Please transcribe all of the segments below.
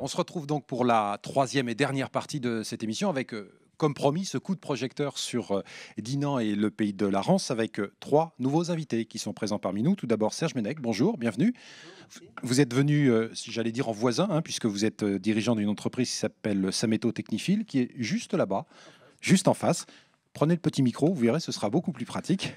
On se retrouve donc pour la troisième et dernière partie de cette émission avec, comme promis, ce coup de projecteur sur Dinan et le pays de la Rance avec trois nouveaux invités qui sont présents parmi nous. Tout d'abord Serge Ménec, bonjour, bienvenue. Vous êtes venu, si j'allais dire en voisin, puisque vous êtes dirigeant d'une entreprise qui s'appelle Sameto Technifil, qui est juste là-bas, juste en face. Prenez le petit micro, vous verrez, ce sera beaucoup plus pratique.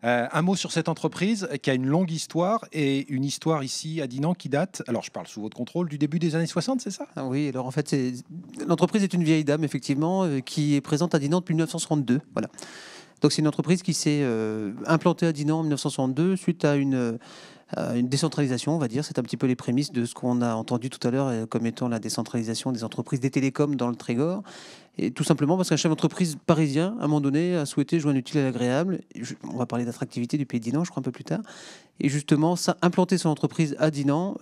Un mot sur cette entreprise qui a une longue histoire et une histoire ici à Dinan qui date, alors je parle sous votre contrôle, du début des années 60, c'est ça? Ah oui, alors en fait, l'entreprise est une vieille dame, effectivement, qui est présente à Dinan depuis 1962. Voilà. Donc c'est une entreprise qui s'est implantée à Dinan en 1962 suite à une décentralisation, on va dire. C'est un petit peu les prémices de ce qu'on a entendu tout à l'heure comme étant la décentralisation des entreprises des télécoms dans le Trégor. Et tout simplement parce qu'un chef d'entreprise parisien, à un moment donné, a souhaité joindre l'utile à l'agréable. On va parler d'attractivité du pays de Dinan, je crois, un peu plus tard. Et justement, ça, implanter son entreprise à Dinan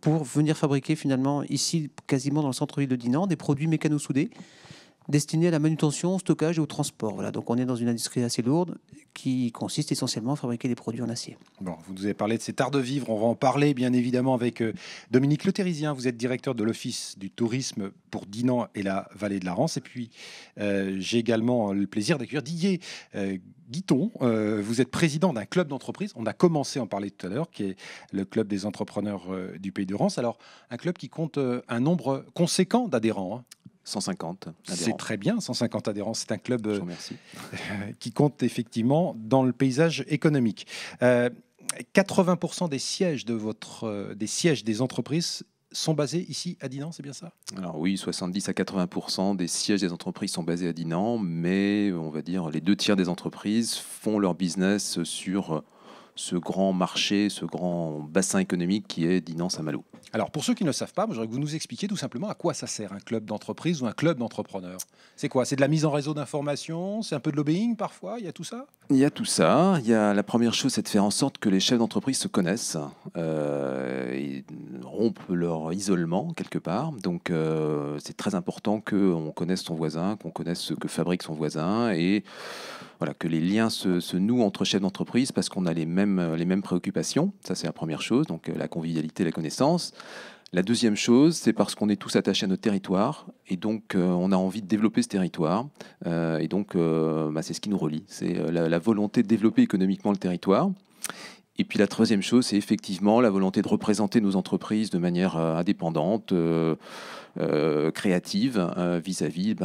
pour venir fabriquer finalement ici, quasiment dans le centre-ville de Dinan, des produits mécano-soudés destinés à la manutention, au stockage et au transport. Voilà, donc on est dans une industrie assez lourde qui consiste essentiellement à fabriquer des produits en acier. Bon, vous nous avez parlé de cet art de vivre, on va en parler bien évidemment avec Dominique Le Thérisien. Vous êtes directeur de l'Office du tourisme pour Dinan et la vallée de la Rance. Et puis j'ai également le plaisir d'accueillir Didier Guiton. Vous êtes président d'un club d'entreprise. On a commencé à en parler tout à l'heure, qui est le club des entrepreneurs du pays de Rance. Alors, un club qui compte un nombre conséquent d'adhérents. 150 adhérents. C'est très bien, 150 adhérents. C'est un club qui compte effectivement dans le paysage économique. 80% des sièges des sièges des entreprises sont basés ici à Dinan, c'est bien ça? Alors oui, 70 à 80% des sièges des entreprises sont basés à Dinan, mais on va dire les 2 tiers des entreprises font leur business sur ce grand marché, ce grand bassin économique qui est Dinan-Saint-Malo. Alors, pour ceux qui ne le savent pas, je voudrais que vous nous expliquiez tout simplement à quoi ça sert un club d'entreprise ou un club d'entrepreneurs. C'est quoi? C'est de la mise en réseau d'information? C'est un peu de lobbying parfois? Il y a tout ça? Il y a tout ça. Il y a la première chose, c'est de faire en sorte que les chefs d'entreprise se connaissent et rompent leur isolement quelque part. Donc, c'est très important qu'on connaisse son voisin, qu'on connaisse ce que fabrique son voisin et voilà, que les liens se nouent entre chefs d'entreprise parce qu'on a les mêmes préoccupations. Ça, c'est la première chose, donc la convivialité, la connaissance. La deuxième chose, c'est parce qu'on est tous attachés à notre territoire et donc on a envie de développer ce territoire. Et donc, c'est ce qui nous relie. C'est la volonté de développer économiquement le territoire. Et puis la troisième chose, c'est effectivement la volonté de représenter nos entreprises de manière indépendante, créative, vis-à-vis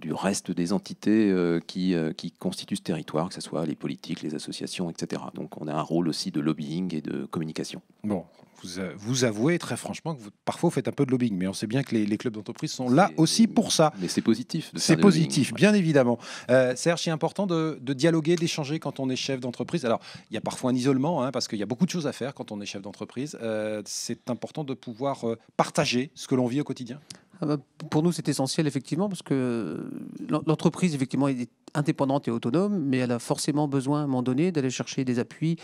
du reste des entités qui constituent ce territoire, que ce soit les politiques, les associations, etc. Donc on a un rôle aussi de lobbying et de communication. Bon, vous avouez très franchement que parfois vous faites un peu de lobbying, mais on sait bien que les clubs d'entreprise sont là aussi pour ça. Mais c'est positif. C'est positif, bien évidemment. Serge, c'est important de dialoguer, d'échanger quand on est chef d'entreprise. Alors, il y a parfois un isolement, parce qu'il y a beaucoup de choses à faire quand on est chef d'entreprise. C'est important de pouvoir partager ce que l'on vit au quotidien. Pour nous, c'est essentiel, effectivement, parce que l'entreprise, effectivement, est indépendante et autonome, mais elle a forcément besoin, à un moment donné, d'aller chercher des appuis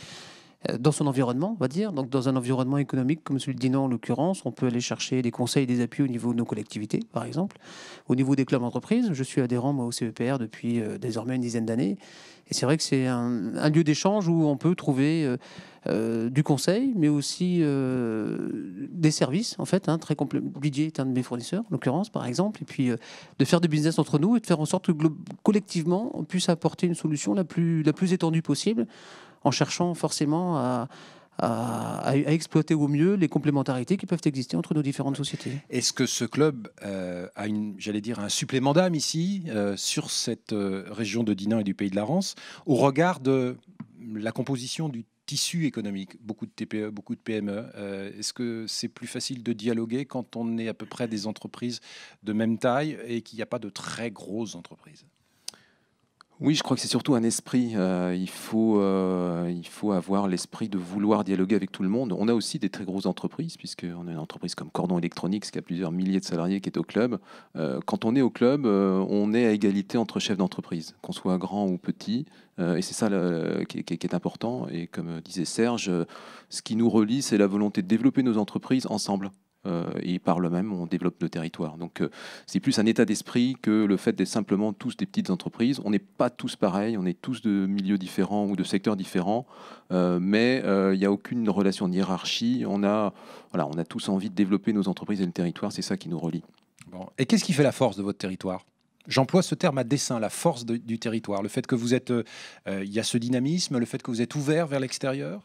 dans son environnement, on va dire. Donc, dans un environnement économique comme celui de Dinan, en l'occurrence, on peut aller chercher des conseils et des appuis au niveau de nos collectivités, par exemple, au niveau des clubs d'entreprise. Je suis adhérent, moi, au CEPR depuis désormais une dizaine d'années. Et c'est vrai que c'est un lieu d'échange où on peut trouver du conseil, mais aussi des services, en fait, très complet. Didier est un de mes fournisseurs, en l'occurrence, par exemple, et puis de faire du business entre nous et de faire en sorte que collectivement, on puisse apporter une solution la plus étendue possible, en cherchant forcément à exploiter au mieux les complémentarités qui peuvent exister entre nos différentes sociétés. Est-ce que ce club a un supplément d'âme ici, sur cette région de Dinan et du pays de la Rance, au regard de la composition du tissu économique, beaucoup de TPE, beaucoup de PME. Est-ce que c'est plus facile de dialoguer quand on est à peu près des entreprises de même taille et qu'il n'y a pas de très grosses entreprises? Oui, je crois que c'est surtout un esprit. Il faut avoir l'esprit de vouloir dialoguer avec tout le monde. On a aussi des très grosses entreprises, puisqu'on a une entreprise comme Cordon Electronics qui a plusieurs milliers de salariés qui est au club. Quand on est au club, on est à égalité entre chefs d'entreprise, qu'on soit grand ou petit. Et c'est ça qui est important. Et comme disait Serge, ce qui nous relie, c'est la volonté de développer nos entreprises ensemble. et par le même, on développe le territoire. Donc, c'est plus un état d'esprit que le fait d'être simplement tous des petites entreprises. On n'est pas tous pareils, on est tous de milieux différents ou de secteurs différents, mais il n'y a aucune relation de hiérarchie. On a tous envie de développer nos entreprises et le territoire, c'est ça qui nous relie. Bon. Et qu'est-ce qui fait la force de votre territoire ? J'emploie ce terme à dessein, la force du territoire. Le fait que vous êtes, il y a ce dynamisme, le fait que vous êtes ouvert vers l'extérieur.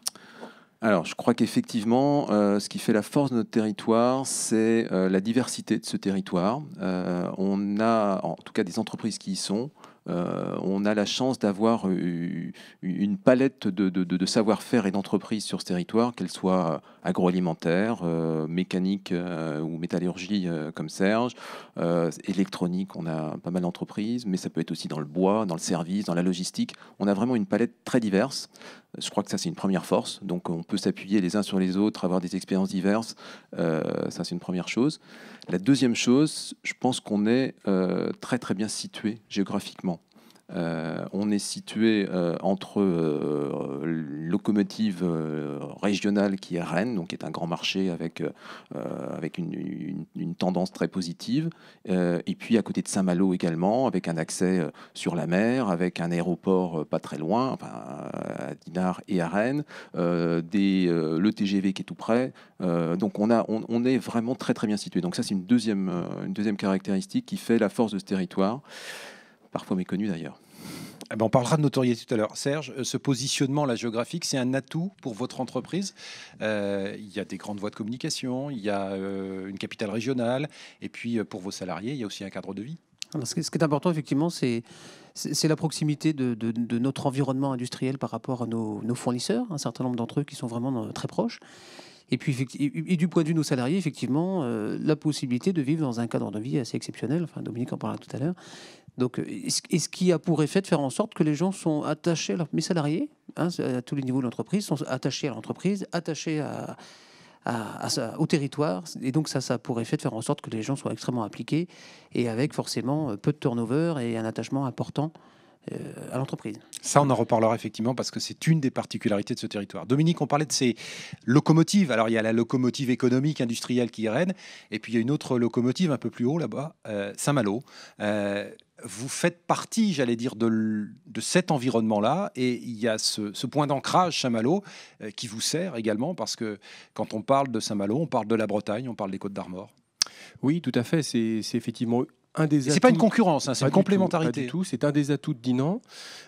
Alors, je crois qu'effectivement, ce qui fait la force de notre territoire, c'est la diversité de ce territoire. On a, en tout cas, des entreprises qui y sont. On a la chance d'avoir une palette de savoir-faire et d'entreprises sur ce territoire, qu'elles soient agroalimentaires, mécaniques ou métallurgie comme Serge, électronique, on a pas mal d'entreprises, mais ça peut être aussi dans le bois, dans le service, dans la logistique. On a vraiment une palette très diverse. Je crois que ça, c'est une première force. Donc, on peut s'appuyer les uns sur les autres, avoir des expériences diverses. Ça, c'est une première chose. La deuxième chose, je pense qu'on est très, très bien situé géographiquement. On est situé entre locomotive régionale qui est Rennes, donc qui est un grand marché avec une tendance très positive, et puis à côté de Saint-Malo également, avec un accès sur la mer, avec un aéroport pas très loin, enfin, à Dinard et à Rennes, le TGV qui est tout près. Donc on est vraiment très très bien situé. Donc ça, c'est une deuxième caractéristique qui fait la force de ce territoire, parfois méconnu d'ailleurs. Eh ben, on parlera de notoriété tout à l'heure. Serge, ce positionnement là, géographique, c'est un atout pour votre entreprise. Il y a des grandes voies de communication, il y a une capitale régionale, et puis pour vos salariés, il y a aussi un cadre de vie. Alors, ce qui est important, effectivement, c'est la proximité de notre environnement industriel par rapport à nos fournisseurs, un certain nombre d'entre eux qui sont vraiment très proches. Et puis, du point de vue de nos salariés, effectivement, la possibilité de vivre dans un cadre de vie assez exceptionnel. Enfin, Dominique en parlait tout à l'heure. Donc, ce qui a pour effet de faire en sorte que les gens sont attachés, mes salariés, à tous les niveaux de l'entreprise, sont attachés à l'entreprise, attachés au territoire. Et donc, ça a pour effet de faire en sorte que les gens soient extrêmement impliqués et avec forcément peu de turnover et un attachement important à l'entreprise. Ça, on en reparlera effectivement parce que c'est une des particularités de ce territoire. Dominique, on parlait de ces locomotives. Alors, il y a la locomotive économique industrielle qui est Rennes, et puis il y a une autre locomotive un peu plus haut là-bas, Saint-Malo. Vous faites partie, j'allais dire, de cet environnement-là, et il y a ce point d'ancrage Saint-Malo qui vous sert également parce que quand on parle de Saint-Malo, on parle de la Bretagne, on parle des Côtes-d'Armor. Oui, tout à fait. C'est effectivement un des atouts. C'est pas une concurrence, hein, c'est une complémentarité. Pas du tout. C'est un des atouts de Dinan,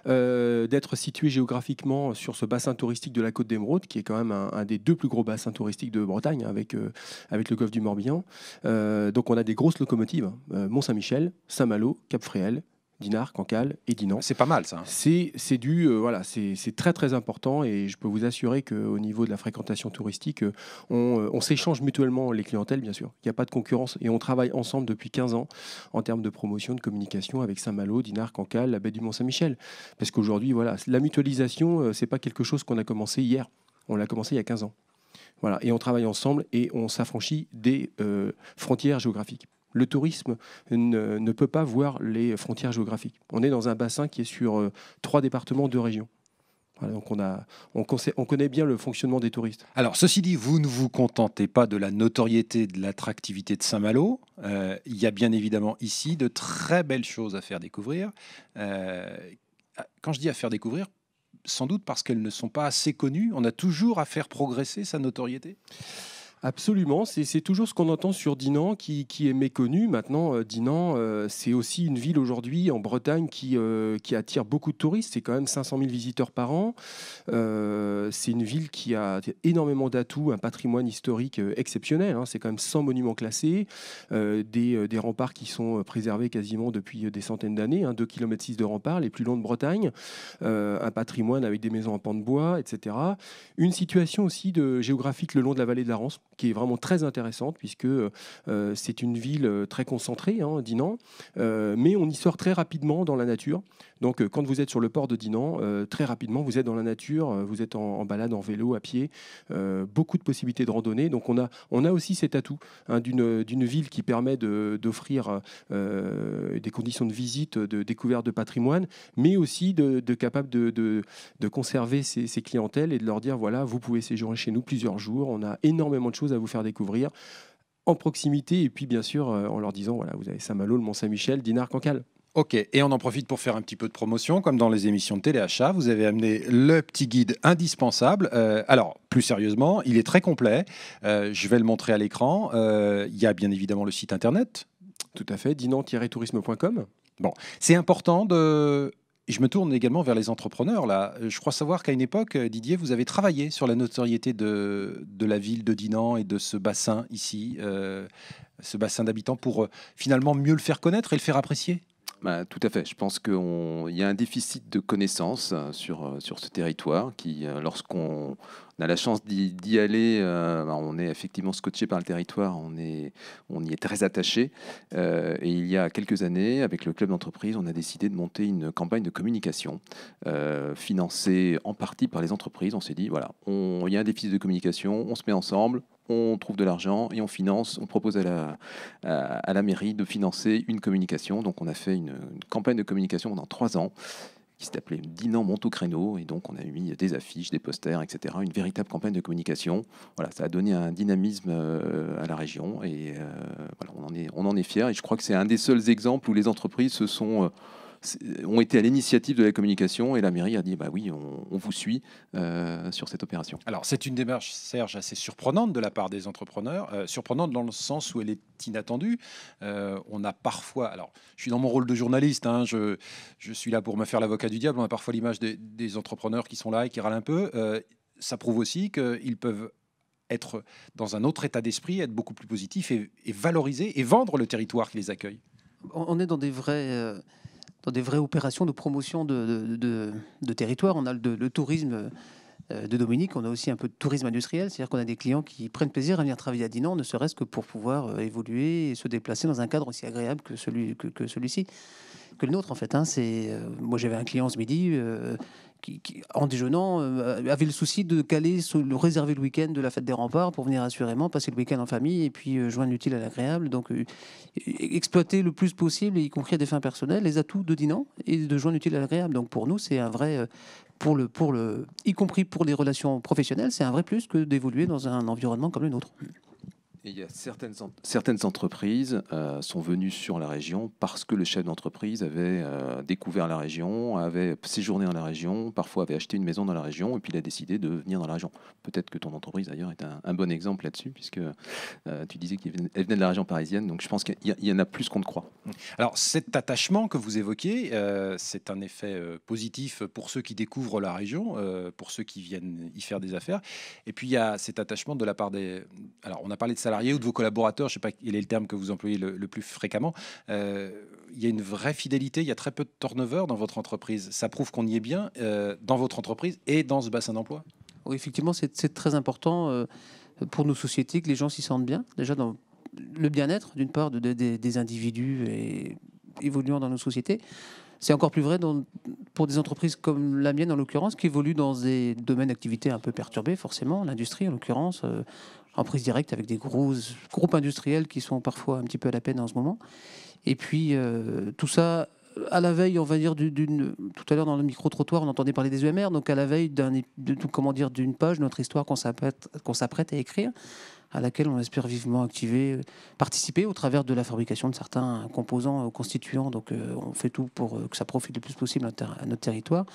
d'être situé géographiquement sur ce bassin touristique de la Côte d'Émeraude, qui est quand même un des deux plus gros bassins touristiques de Bretagne, avec le golfe du Morbihan. Donc on a des grosses locomotives, Mont-Saint-Michel, Saint-Malo, Cap-Fréhel, Dinard, Cancale et Dinan. C'est pas mal ça. C'est très très important, et je peux vous assurer qu'au niveau de la fréquentation touristique, on s'échange mutuellement les clientèles, bien sûr. Il n'y a pas de concurrence et on travaille ensemble depuis 15 ans en termes de promotion, de communication avec Saint-Malo, Dinard, Cancale, la baie du Mont-Saint-Michel. Parce qu'aujourd'hui, voilà, la mutualisation, c'est pas quelque chose qu'on a commencé hier. On l'a commencé il y a 15 ans. Voilà, et on travaille ensemble et on s'affranchit des frontières géographiques. Le tourisme ne peut pas voir les frontières géographiques. On est dans un bassin qui est sur 3 départements, 2 régions. Voilà, donc on connaît bien le fonctionnement des touristes. Alors, ceci dit, vous ne vous contentez pas de la notoriété, de l'attractivité de Saint-Malo. Il y a bien évidemment ici de très belles choses à faire découvrir. Quand je dis à faire découvrir, sans doute parce qu'elles ne sont pas assez connues, on a toujours à faire progresser sa notoriété. Absolument, c'est toujours ce qu'on entend sur Dinan qui est méconnu. Maintenant, Dinan, c'est aussi une ville aujourd'hui en Bretagne qui attire beaucoup de touristes. C'est quand même 500 000 visiteurs par an. C'est une ville qui a énormément d'atouts, un patrimoine historique exceptionnel. Hein. C'est quand même 100 monuments classés, des remparts qui sont préservés quasiment depuis des centaines d'années, 2,6 km de remparts, les plus longs de Bretagne, un patrimoine avec des maisons en pan de bois, etc. Une situation aussi géographique le long de la vallée de la Rance, qui est vraiment très intéressante, puisque c'est une ville très concentrée, Dinan, mais on y sort très rapidement dans la nature. Donc quand vous êtes sur le port de Dinan, très rapidement vous êtes dans la nature, vous êtes en balade, en vélo, à pied, beaucoup de possibilités de randonnée. Donc on a aussi cet atout d'une ville qui permet d'offrir des conditions de visite, de découverte de patrimoine, mais aussi de capable de conserver ses clientèles et de leur dire, voilà, vous pouvez séjourner chez nous plusieurs jours, on a énormément de choses à vous faire découvrir en proximité, et puis bien sûr en leur disant, voilà, vous avez Saint-Malo, le Mont-Saint-Michel, Dinard, Cancale. Ok, et on en profite pour faire un petit peu de promotion, comme dans les émissions de téléachat. Vous avez amené le petit guide indispensable. Alors, plus sérieusement, il est très complet. Je vais le montrer à l'écran. Il y a bien évidemment le site internet. Tout à fait, dinan-tourisme.com. Bon, c'est important de... Je me tourne également vers les entrepreneurs. Là. Je crois savoir qu'à une époque, Didier, vous avez travaillé sur la notoriété de la ville de Dinan et de ce bassin ici, ce bassin d'habitants, pour finalement mieux le faire connaître et le faire apprécier. Tout à fait. Je pense qu'il y a un déficit de connaissances sur ce territoire qui, lorsqu'on a la chance d'y aller, on est effectivement scotché par le territoire, on y est très attaché. Et il y a quelques années, avec le club d'entreprise, on a décidé de monter une campagne de communication financée en partie par les entreprises. On s'est dit, voilà, il y a un déficit de communication, on se met ensemble, on trouve de l'argent et on finance, on propose à la mairie de financer une communication. Donc on a fait une campagne de communication pendant 3 ans qui s'est appelée Dinan monte au créneau, et donc on a mis des affiches, des posters, etc. Une véritable campagne de communication. Voilà, ça a donné un dynamisme à la région, et voilà, on en est fiers. Et je crois que c'est un des seuls exemples où les entreprises ont été à l'initiative de la communication, et la mairie a dit bah oui, on vous suit sur cette opération. Alors c'est une démarche, Serge, assez surprenante de la part des entrepreneurs, surprenante dans le sens où elle est inattendue. On a parfois, alors je suis dans mon rôle de journaliste, hein, je suis là pour me faire l'avocat du diable, on a parfois l'image des entrepreneurs qui sont là et qui râlent un peu. Ça prouve aussi qu'ils peuvent être dans un autre état d'esprit, être beaucoup plus positifs et valoriser et vendre le territoire qui les accueille. On est dans des vraies opérations de promotion de territoire. On a le tourisme de Dominique, on a aussi un peu de tourisme industriel, c'est-à-dire qu'on a des clients qui prennent plaisir à venir travailler à Dinan, ne serait-ce que pour pouvoir évoluer et se déplacer dans un cadre aussi agréable que celui-ci, que le nôtre en fait. Moi j'avais un client ce midi qui, en déjeunant, avait le souci de réserver le week-end de la fête des remparts pour venir assurément passer le week-end en famille et puis joindre l'utile à l'agréable. Donc exploiter le plus possible, y compris à des fins personnelles, les atouts de Dinan et de joindre l'utile à l'agréable. Donc pour nous, c'est un vrai, y compris pour les relations professionnelles, c'est un vrai plus que d'évoluer dans un environnement comme le nôtre. Et il y a certaines entreprises sont venues sur la région parce que le chef d'entreprise avait découvert la région, avait séjourné dans la région, parfois avait acheté une maison dans la région, et puis il a décidé de venir dans la région. Peut-être que ton entreprise d'ailleurs est un bon exemple là-dessus, puisque tu disais qu'elle venait de la région parisienne, donc je pense qu'il y en a plus qu'on ne croit. Alors cet attachement que vous évoquez, c'est un effet positif pour ceux qui découvrent la région, pour ceux qui viennent y faire des affaires, et puis il y a cet attachement de la part des... Alors on a parlé de salariés ou de vos collaborateurs, je ne sais pas quel est le terme que vous employez le plus fréquemment, il y a une vraie fidélité, il y a très peu de turnover dans votre entreprise. Ça prouve qu'on y est bien dans votre entreprise et dans ce bassin d'emploi. Oui, effectivement, c'est très important pour nos sociétés que les gens s'y sentent bien. Déjà dans le bien-être, d'une part, des individus évoluant dans nos sociétés. C'est encore plus vrai pour des entreprises comme la mienne, en l'occurrence, qui évoluent dans des domaines d'activité un peu perturbés, forcément. L'industrie, en l'occurrence, en prise directe avec des gros groupes industriels qui sont parfois un petit peu à la peine en ce moment. Et puis, tout ça à la veille, on va dire, tout à l'heure dans le micro-trottoir, on entendait parler des EMR, donc à la veille d'une page, notre histoire qu'on s'apprête à écrire, à laquelle on espère vivement participer au travers de la fabrication de certains composants constituants. Donc on fait tout pour que ça profite le plus possible à notre territoire.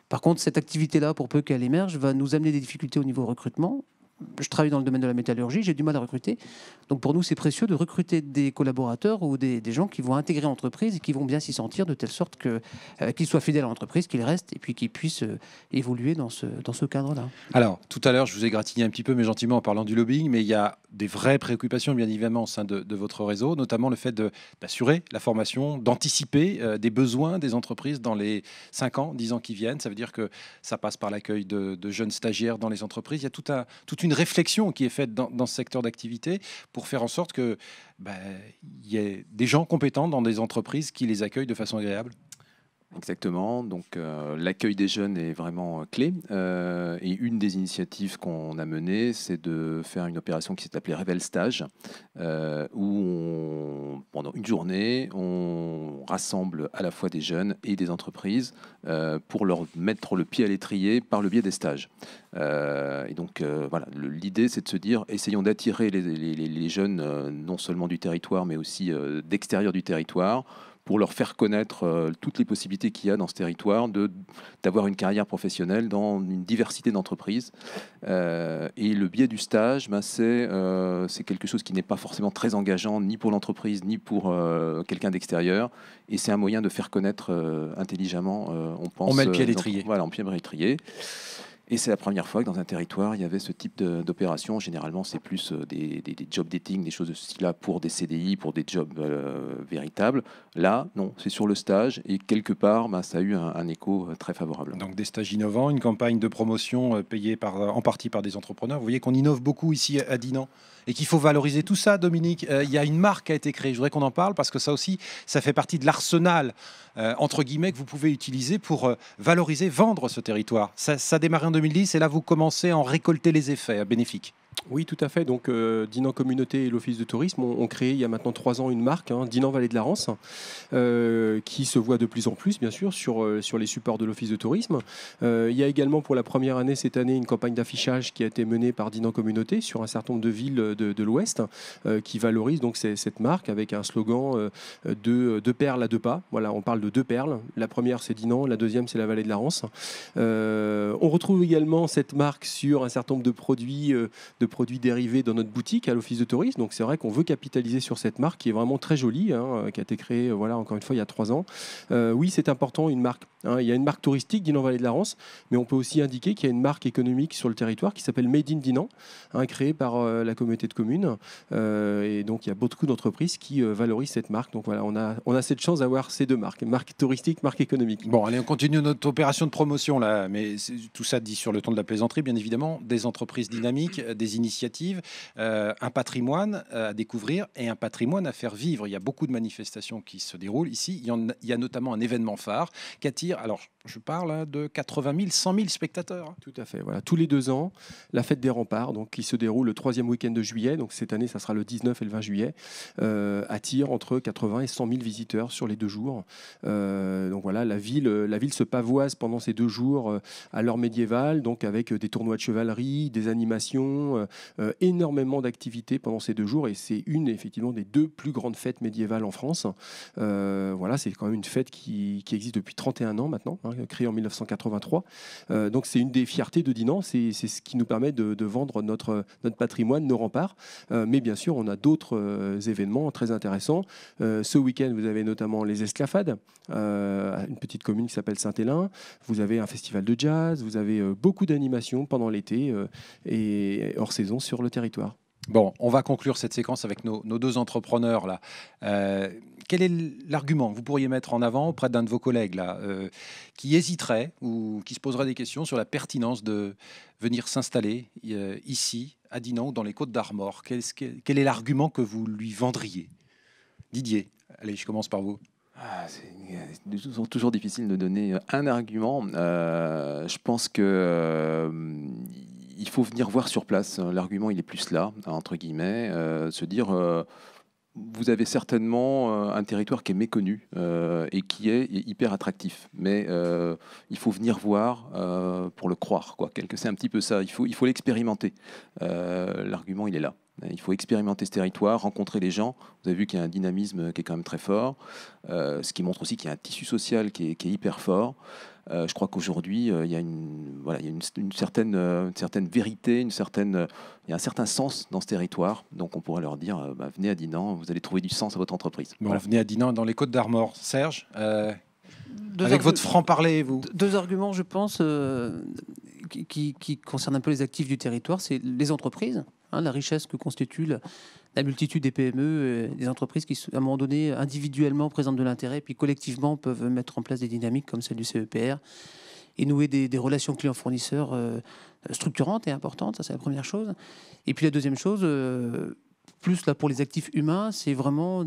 Par contre, cette activité-là, pour peu qu'elle émerge, va nous amener des difficultés au niveau recrutement. Je travaille dans le domaine de la métallurgie, j'ai du mal à recruter. Donc pour nous, c'est précieux de recruter des collaborateurs ou des gens qui vont intégrer l'entreprise et qui vont bien s'y sentir, de telle sorte qu'ils soient fidèles à l'entreprise, qu'ils restent et puis qu'ils puissent évoluer dans ce cadre-là. Alors, tout à l'heure, je vous ai gratigné un petit peu, mais gentiment, en parlant du lobbying, mais il y a des vraies préoccupations, bien évidemment, au sein de votre réseau, notamment le fait d'assurer la formation, d'anticiper des besoins des entreprises dans les 5 ans, 10 ans qui viennent. Ça veut dire que ça passe par l'accueil de jeunes stagiaires dans les entreprises. Il y a toute une réflexion qui est faite dans ce secteur d'activité pour faire en sorte que y ait des gens compétents dans des entreprises qui les accueillent de façon agréable. Exactement. Donc, l'accueil des jeunes est vraiment clé. Et une des initiatives qu'on a menées, c'est de faire une opération qui s'est appelée Révèle Stage, où pendant une journée, on rassemble à la fois des jeunes et des entreprises pour leur mettre le pied à l'étrier par le biais des stages. Et donc, voilà, l'idée, c'est de se dire, essayons d'attirer les jeunes, non seulement du territoire, mais aussi d'extérieur du territoire, pour leur faire connaître toutes les possibilités qu'il y a dans ce territoire d'avoir une carrière professionnelle dans une diversité d'entreprises. Et le biais du stage, c'est quelque chose qui n'est pas forcément très engageant, ni pour l'entreprise, ni pour quelqu'un d'extérieur. Et c'est un moyen de faire connaître intelligemment, on pense... On met le pied à l'étrier. Voilà, on pied à l'étrier. Et c'est la première fois que dans un territoire, il y avait ce type d'opération. Généralement, c'est plus des job dating, des choses de ce style-là pour des CDI, pour des jobs véritables. Là, non, c'est sur le stage. Et quelque part, ça a eu un écho très favorable. Donc des stages innovants, une campagne de promotion payée en partie par des entrepreneurs. Vous voyez qu'on innove beaucoup ici à Dinan et qu'il faut valoriser tout ça, Dominique. Il y a une marque qui a été créée. Je voudrais qu'on en parle parce que ça aussi, ça fait partie de l'arsenal, entre guillemets, que vous pouvez utiliser pour valoriser, vendre ce territoire. Ça a démarré en 2010 et là, vous commencez à en récolter les effets bénéfiques. Oui, tout à fait. Donc, Dinan Communauté et l'Office de tourisme ont créé il y a maintenant 3 ans une marque, Dinan Vallée de la Rance, qui se voit de plus en plus, bien sûr, sur les supports de l'Office de tourisme. Il y a également pour la première année, cette année, une campagne d'affichage qui a été menée par Dinan Communauté sur un certain nombre de villes de l'Ouest, qui valorise donc cette marque avec un slogan de perles à 2 pas. Voilà, on parle de 2 perles. La première, c'est Dinan, la deuxième, c'est la Vallée de la Rance. On retrouve également cette marque sur un certain nombre de produits dérivés dans notre boutique à l'Office de tourisme. Donc c'est vrai qu'on veut capitaliser sur cette marque qui est vraiment très jolie, qui a été créée, encore une fois, il y a 3 ans. Oui, c'est important, une marque. Il y a une marque touristique, Dinan Vallée de la Rance, mais on peut aussi indiquer qu'il y a une marque économique sur le territoire qui s'appelle Made in Dinan, créée par la communauté de communes. Et donc il y a beaucoup d'entreprises qui valorisent cette marque. Donc voilà, on a cette chance d'avoir ces 2 marques, marque touristique, marque économique. Bon, allez, on continue notre opération de promotion là, mais tout ça dit sur le ton de la plaisanterie, bien évidemment, des entreprises dynamiques, des initiatives, un patrimoine à découvrir et un patrimoine à faire vivre. Il y a beaucoup de manifestations qui se déroulent ici. Il y a notamment un événement phare qui attire, alors je parle de 80 000, 100 000 spectateurs. Tout à fait. Voilà. Tous les 2 ans, la fête des remparts, donc, qui se déroule le 3e week-end de juillet, donc cette année, ça sera le 19 et le 20 juillet, attire entre 80 et 100 000 visiteurs sur les 2 jours. Donc voilà, la ville se pavoise pendant ces 2 jours à l'heure médiévale, donc avec des tournois de chevalerie, des animations, énormément d'activités pendant ces 2 jours, et c'est effectivement des 2 plus grandes fêtes médiévales en France. Voilà, c'est quand même une fête qui existe depuis 31 ans maintenant, créée en 1983. Donc c'est une des fiertés de Dinan, c'est ce qui nous permet de vendre notre patrimoine, nos remparts. Mais bien sûr, on a d'autres événements très intéressants. Ce week-end, vous avez notamment les Esclafades, une petite commune qui s'appelle Saint-Hélin. Vous avez un festival de jazz, vous avez beaucoup d'animations pendant l'été et hors saison sur le territoire. Bon, on va conclure cette séquence avec nos 2 entrepreneurs là. Quel est l'argument que vous pourriez mettre en avant auprès d'un de vos collègues là, qui hésiterait ou qui se poserait des questions sur la pertinence de venir s'installer ici, à Dinan, ou dans les Côtes-d'Armor? Quel est l'argument que vous lui vendriez? Didier, allez, je commence par vous. C'est toujours difficile de donner un argument. Je pense que il faut venir voir sur place. L'argument, il est plus là, entre guillemets, se dire vous avez certainement un territoire qui est méconnu et qui est hyper attractif. Mais il faut venir voir pour le croire, quoi. C'est un petit peu ça. Il faut l'expérimenter. L'argument, il est là. Il faut expérimenter ce territoire, rencontrer les gens. Vous avez vu qu'il y a un dynamisme qui est quand même très fort, ce qui montre aussi qu'il y a un tissu social qui est hyper fort. Je crois qu'aujourd'hui, il y a une certaine vérité, il y a un certain sens dans ce territoire. Donc on pourrait leur dire, venez à Dinan, vous allez trouver du sens à votre entreprise. Bon, voilà. Venez à Dinan, dans les Côtes-d'Armor. Serge, avec votre franc-parler, vous. 2 arguments, je pense, qui concernent un peu les actifs du territoire. C'est les entreprises, la richesse que constitue la multitude des PME, des entreprises qui, à un moment donné, individuellement présentent de l'intérêt, puis collectivement peuvent mettre en place des dynamiques comme celle du CEPR et nouer des relations clients-fournisseurs structurantes et importantes. Ça, c'est la première chose. Et puis la deuxième chose, plus là pour les actifs humains, c'est vraiment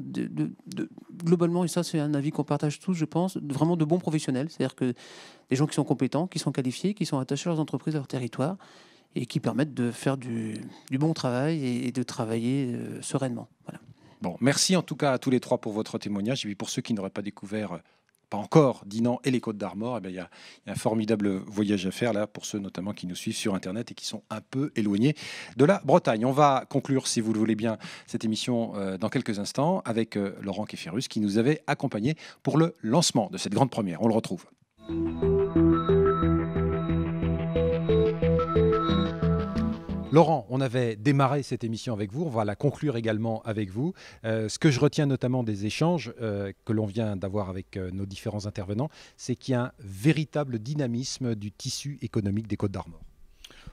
globalement, et ça c'est un avis qu'on partage tous, je pense, vraiment de bons professionnels. C'est-à-dire que des gens qui sont compétents, qui sont qualifiés, qui sont attachés à leurs entreprises, à leur territoire, et qui permettent de faire du bon travail et de travailler sereinement. Voilà. Bon, merci en tout cas à tous les trois pour votre témoignage. Et puis pour ceux qui n'auraient pas découvert, pas encore, Dinan et les Côtes d'Armor, il y a un formidable voyage à faire là pour ceux notamment qui nous suivent sur Internet et qui sont un peu éloignés de la Bretagne. On va conclure, si vous le voulez bien, cette émission dans quelques instants avec Laurent Kéfirus qui nous avait accompagnés pour le lancement de cette grande première. On le retrouve. Laurent, on avait démarré cette émission avec vous, on va la conclure également avec vous. Ce que je retiens notamment des échanges que l'on vient d'avoir avec nos différents intervenants, c'est qu'il y a un véritable dynamisme du tissu économique des Côtes d'Armor.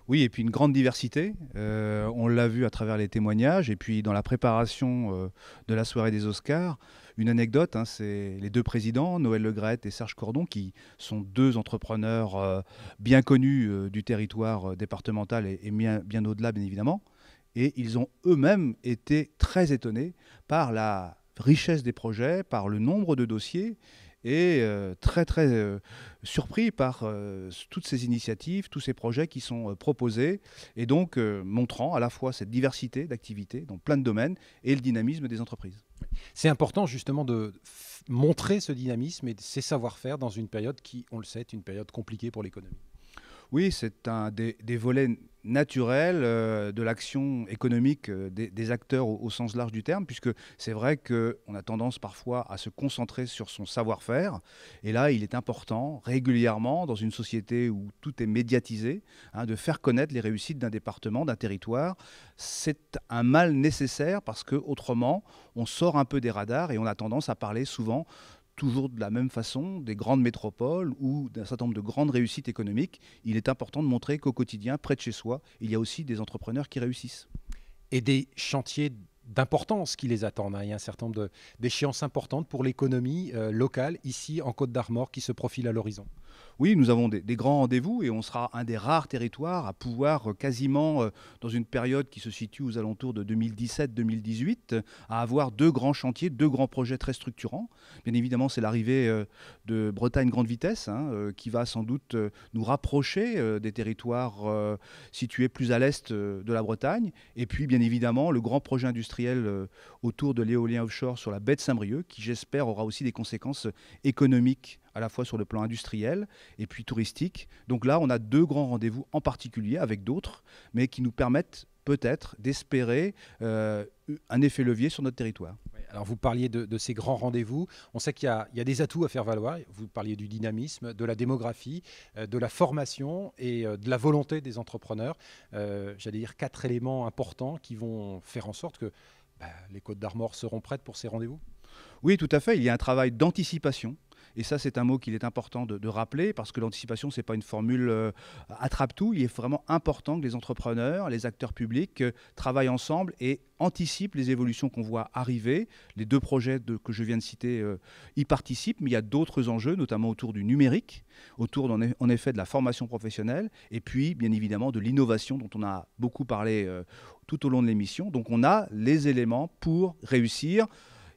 Oui, et puis une grande diversité. On l'a vu à travers les témoignages, et puis dans la préparation de la soirée des Oscars. Une anecdote, c'est les deux présidents, Noël Le Graët et Serge Cordon, qui sont deux entrepreneurs bien connus du territoire départemental et bien au-delà, bien évidemment. Et ils ont eux-mêmes été très étonnés par la richesse des projets, par le nombre de dossiers, et très surpris par toutes ces initiatives, tous ces projets qui sont proposés, et donc montrant à la fois cette diversité d'activités dans plein de domaines et le dynamisme des entreprises. C'est important justement de montrer ce dynamisme et ces savoir-faire dans une période qui, on le sait, est une période compliquée pour l'économie. Oui, c'est un des volets naturels de l'action économique des acteurs au sens large du terme, puisque c'est vrai qu'on a tendance parfois à se concentrer sur son savoir-faire. Et là, il est important régulièrement, dans une société où tout est médiatisé, de faire connaître les réussites d'un département, d'un territoire. C'est un mal nécessaire parce qu'autrement, on sort un peu des radars et on a tendance à parler souvent toujours de la même façon des grandes métropoles ou d'un certain nombre de grandes réussites économiques. Il est important de montrer qu'au quotidien, près de chez soi, il y a aussi des entrepreneurs qui réussissent. Et des chantiers d'importance qui les attendent. Il y a un certain nombre d'échéances importantes pour l'économie locale, ici en Côtes d'Armor, qui se profilent à l'horizon. Oui, nous avons des grands rendez-vous et on sera un des rares territoires à pouvoir quasiment, dans une période qui se situe aux alentours de 2017-2018, à avoir deux grands chantiers, deux grands projets très structurants. Bien évidemment, c'est l'arrivée de Bretagne Grande Vitesse, qui va sans doute nous rapprocher des territoires situés plus à l'est de la Bretagne. Et puis, bien évidemment, le grand projet industriel autour de l'éolien offshore sur la baie de Saint-Brieuc, qui j'espère aura aussi des conséquences économiques à la fois sur le plan industriel et puis touristique. Donc là, on a deux grands rendez-vous en particulier avec d'autres, mais qui nous permettent peut-être d'espérer un effet levier sur notre territoire. Alors vous parliez de ces grands rendez-vous. On sait qu'il y a des atouts à faire valoir. Vous parliez du dynamisme, de la démographie, de la formation et de la volonté des entrepreneurs. J'allais dire 4 éléments importants qui vont faire en sorte que les Côtes d'Armor seront prêtes pour ces rendez-vous. Oui, tout à fait. Il y a un travail d'anticipation. Et ça, c'est un mot qu'il est important de rappeler, parce que l'anticipation, ce n'est pas une formule attrape-tout. Il est vraiment important que les entrepreneurs, les acteurs publics travaillent ensemble et anticipent les évolutions qu'on voit arriver. Les deux projets que je viens de citer y participent, mais il y a d'autres enjeux, notamment autour du numérique, autour en effet de la formation professionnelle, et puis bien évidemment de l'innovation dont on a beaucoup parlé tout au long de l'émission. Donc on a les éléments pour réussir.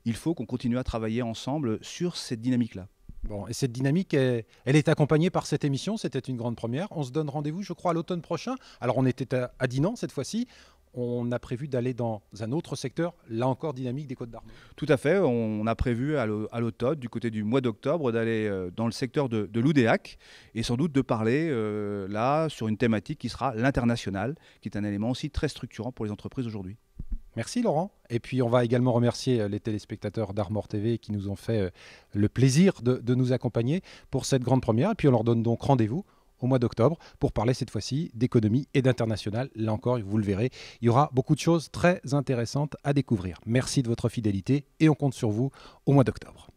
Il faut qu'on continue à travailler ensemble sur cette dynamique-là. Bon, et cette dynamique, elle est accompagnée par cette émission. C'était une grande première. On se donne rendez-vous, je crois, à l'automne prochain. Alors, on était à Dinan cette fois-ci. On a prévu d'aller dans un autre secteur, là encore dynamique des Côtes d'Armor. Tout à fait. On a prévu à l'automne, du côté du mois d'octobre, d'aller dans le secteur de l'Oudéac et sans doute de parler là sur une thématique qui sera l'international, qui est un élément aussi très structurant pour les entreprises aujourd'hui. Merci Laurent. Et puis on va également remercier les téléspectateurs d'Armor TV qui nous ont fait le plaisir de nous accompagner pour cette grande première. Et puis on leur donne donc rendez-vous au mois d'octobre pour parler cette fois-ci d'économie et d'international. Là encore, vous le verrez, il y aura beaucoup de choses très intéressantes à découvrir. Merci de votre fidélité et on compte sur vous au mois d'octobre.